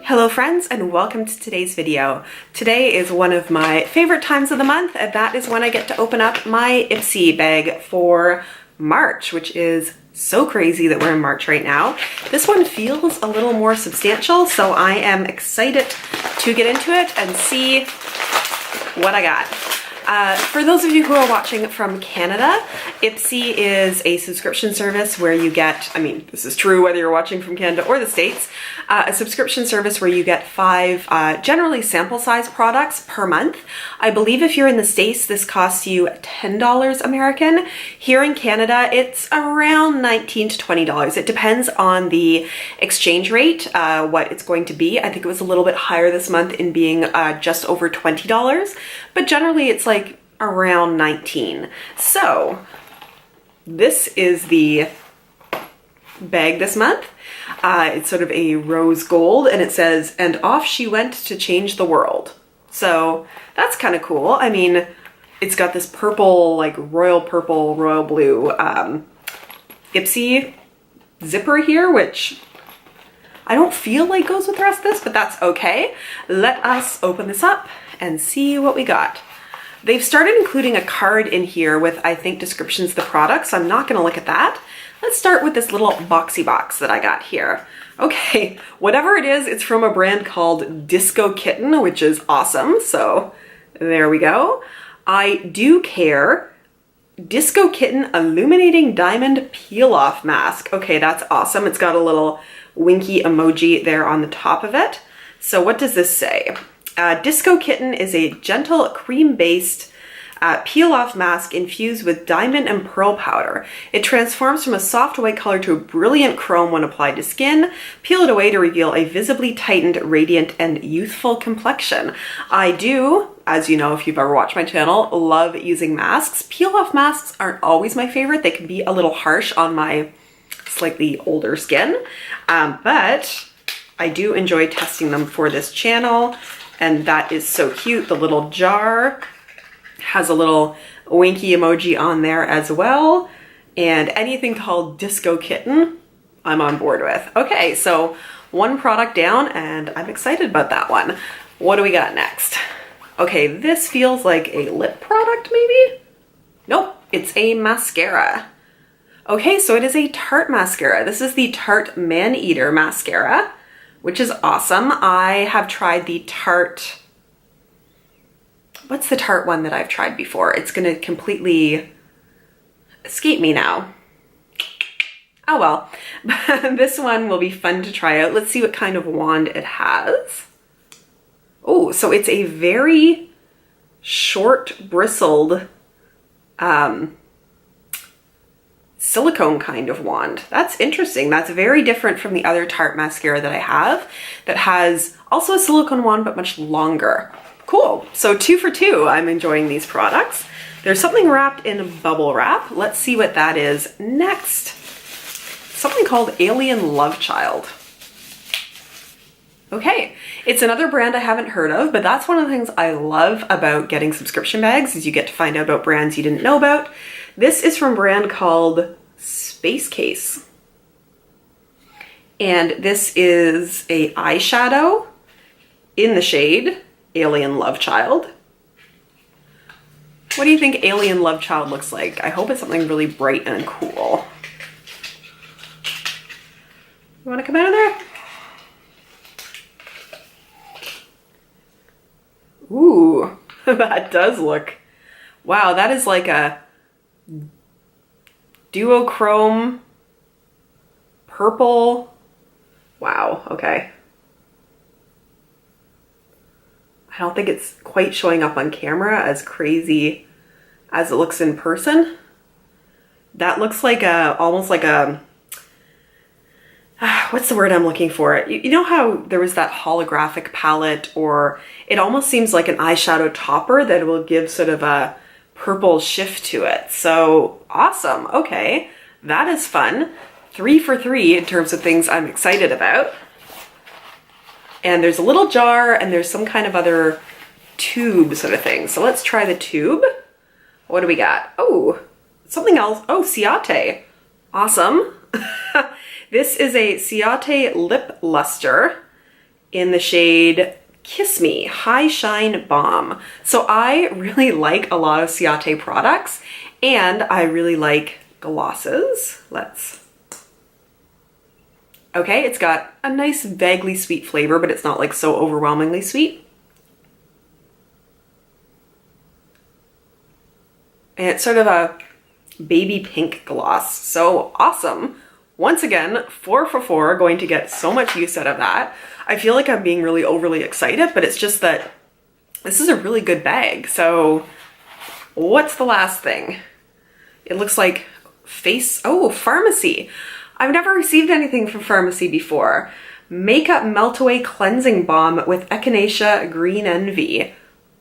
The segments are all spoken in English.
Hello friends and welcome to today's video. Today is one of my favorite times of the month, and that is when I get to open up my Ipsy bag for March, which is so crazy that we're in March right now. This one feels a little more substantial, so I am excited to get into it and see what I got. For those of you who are watching from Canada, Ipsy is a subscription service where you get, I mean, this is true whether you're watching from Canada or the States, a subscription service where you get 5 generally sample size products per month. I believe if you're in the States, this costs you $10 American. Here in Canada, it's around $19 to $20. It depends on the exchange rate, what it's going to be. I think it was a little bit higher this month in being just over $20, but generally it's like around 19. So this is the bag this month. It's sort of a rose gold and it says, "And off she went to change the world." So that's kind of cool. I mean, it's got this purple, like royal purple, royal blue Ipsy zipper here, which I don't feel like goes with the rest of this, but that's okay. Let us open this up and see what we got. They've started including a card in here with, I think, descriptions of the product, so I'm not gonna look at that. Let's start with this little boxy box that I got here. Okay, whatever it is, it's from a brand called Disco Kitten, which is awesome, so there we go. I do care. Disco Kitten Illuminating Diamond Peel-Off Mask. Okay, that's awesome. It's got a little winky emoji there on the top of it. So what does this say? Disco Kitten is a gentle cream-based peel-off mask infused with diamond and pearl powder. It transforms from a soft white color to a brilliant chrome when applied to skin. Peel it away to reveal a visibly tightened, radiant, and youthful complexion. I do, as you know if you've ever watched my channel, love using masks. Peel-off masks aren't always my favorite. They can be a little harsh on my slightly older skin, but I do enjoy testing them for this channel. And that is so cute. The little jar has a little winky emoji on there as well. And anything called Disco Kitten, I'm on board with. Okay, so one product down and I'm excited about that one. What do we got next? Okay, this feels like a lip product maybe? Nope, it's a mascara. Okay, so it is a Tarte mascara. This is the Tarte Man Eater mascara, which is awesome. I have tried the Tarte, what's the Tarte one that I've tried before? It's gonna completely escape me now. Oh well, this one will be fun to try out. Let's see what kind of wand it has. Oh, so it's a very short bristled silicone kind of wand. That's interesting. That's very different from the other Tarte mascara that I have that has also a silicone wand but much longer. Cool. So 2 for 2. I'm enjoying these products. There's something wrapped in bubble wrap. Let's see what that is next. Something called Alien Love Child. Okay, it's another brand I haven't heard of, but that's one of the things I love about getting subscription bags is you get to find out about brands you didn't know about. This is from a brand called Space Case. And this is a eyeshadow in the shade Alien Love Child. What do you think Alien Love Child looks like? I hope it's something really bright and cool. You want to come out of there? Ooh, that does look, wow, that is like a duochrome purple. Wow, okay. I don't think it's quite showing up on camera as crazy as it looks in person. That looks like a, almost like a, what's the word I'm looking for? You know how there was that holographic palette, or it almost seems like an eyeshadow topper that will give sort of a purple shift to it. So awesome. Okay, that is fun. 3 for 3 in terms of things I'm excited about. And there's a little jar and there's some kind of other tube sort of thing. So let's try the tube. What do we got? Oh, something else. Oh, Ciate. Awesome. This is a Ciate lip luster in the shade Kiss Me High Shine Balm. So I really like a lot of Ciate products, and I really like glosses. Okay, it's got a nice vaguely sweet flavor, but it's not like so overwhelmingly sweet. And it's sort of a baby pink gloss. So awesome. Once again, 4 for 4, going to get so much use out of that. I feel like I'm being really overly excited, but it's just that this is a really good bag. So what's the last thing? It looks like Pharmacy. I've never received anything from Pharmacy before. Makeup Melt Away Cleansing Balm with Echinacea Green Envy.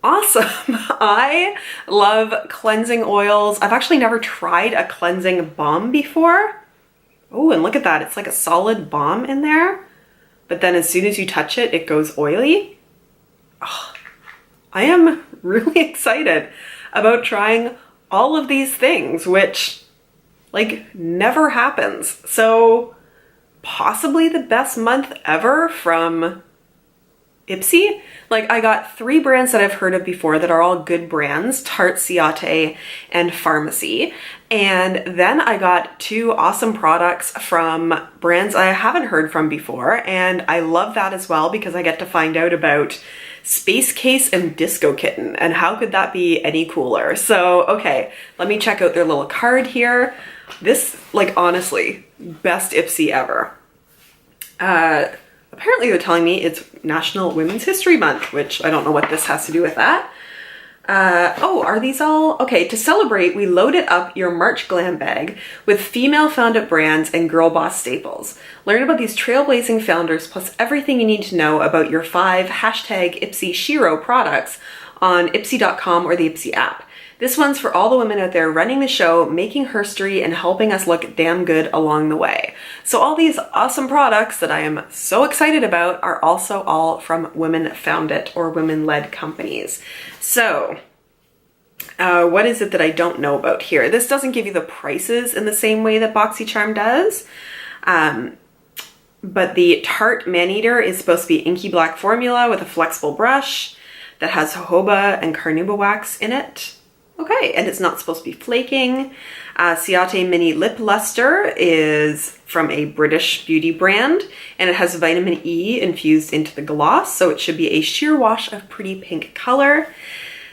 Awesome. I love cleansing oils. I've actually never tried a cleansing balm before. Oh, and look at that. It's like a solid balm in there. But then as soon as you touch it, it goes oily. Oh, I am really excited about trying all of these things, which like never happens. So possibly the best month ever from Ipsy. Like I got 3 brands that I've heard of before that are all good brands, Tarte, Ciate, and Pharmacy. And then I got 2 awesome products from brands I haven't heard from before. And I love that as well because I get to find out about Space Case and Disco Kitten. And how could that be any cooler? So, okay, let me check out their little card here. This, like honestly, best Ipsy ever. Apparently they're telling me it's National Women's History Month, which I don't know what this has to do with that. Oh, are these all? Okay, to celebrate, we loaded up your March glam bag with female-founded brands and girl boss staples. Learn about these trailblazing founders plus everything you need to know about your 5 #Ipsy Shiro products on Ipsy.com or the Ipsy app. This one's for all the women out there running the show, making herstory, and helping us look damn good along the way. So all these awesome products that I am so excited about are also all from women-founded or women-led companies. So what is it that I don't know about here? This doesn't give you the prices in the same way that BoxyCharm does. But the Tarte Maneater is supposed to be inky black formula with a flexible brush that has jojoba and carnauba wax in it. Okay, and it's not supposed to be flaking. Ciate Mini Lip Luster is from a British beauty brand, and it has vitamin E infused into the gloss, so it should be a sheer wash of pretty pink color.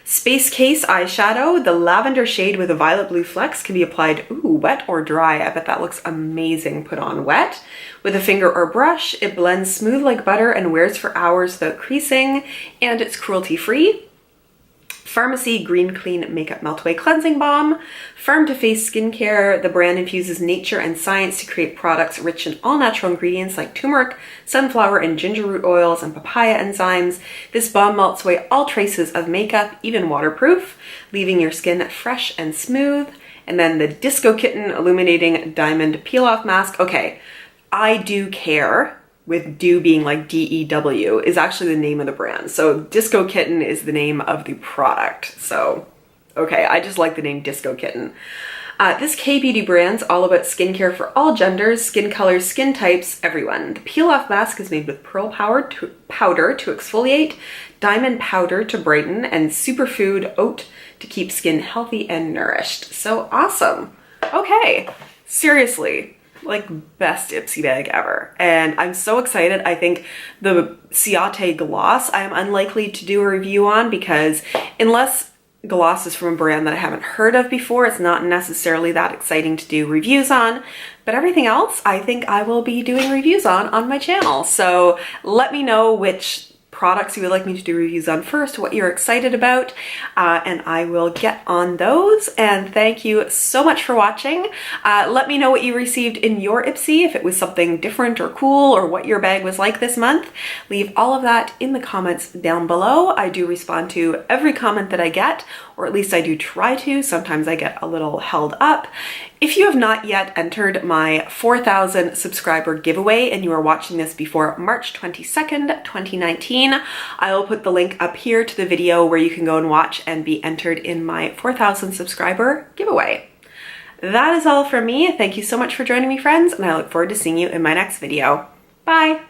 Space Case eyeshadow, the lavender shade with a violet blue flecks can be applied, wet or dry. I bet that looks amazing put on wet. With a finger or brush, it blends smooth like butter and wears for hours without creasing, and it's cruelty-free. Pharmacy Green Clean Makeup Melt Away Cleansing Balm. Firm to Face Skincare. The brand infuses nature and science to create products rich in all natural ingredients like turmeric, sunflower, and ginger root oils, and papaya enzymes. This balm melts away all traces of makeup, even waterproof, leaving your skin fresh and smooth. And then the Disco Kitten Illuminating Diamond Peel Off Mask. Okay, I Do Care, with do being like D-E-W, is actually the name of the brand. So Disco Kitten is the name of the product. So, okay, I just like the name Disco Kitten. This K-beauty brand's all about skincare for all genders, skin colors, skin types, everyone. The peel-off mask is made with pearl powder to exfoliate, diamond powder to brighten, and superfood oat to keep skin healthy and nourished. So awesome. Okay, seriously. Like best Ipsy bag ever. And I'm so excited. I think the Ciate gloss I am unlikely to do a review on because unless gloss is from a brand that I haven't heard of before, it's not necessarily that exciting to do reviews on. But everything else I think I will be doing reviews on my channel. So let me know which products you would like me to do reviews on first, what you're excited about, and I will get on those. And thank you so much for watching. Let me know what you received in your Ipsy, if it was something different or cool, or what your bag was like this month. Leave all of that in the comments down below. I do respond to every comment that I get, or at least I do try to. Sometimes I get a little held up. If you have not yet entered my 4,000 subscriber giveaway and you are watching this before March 22nd, 2019, I will put the link up here to the video where you can go and watch and be entered in my 4,000 subscriber giveaway. That is all from me. Thank you so much for joining me, friends, and I look forward to seeing you in my next video. Bye!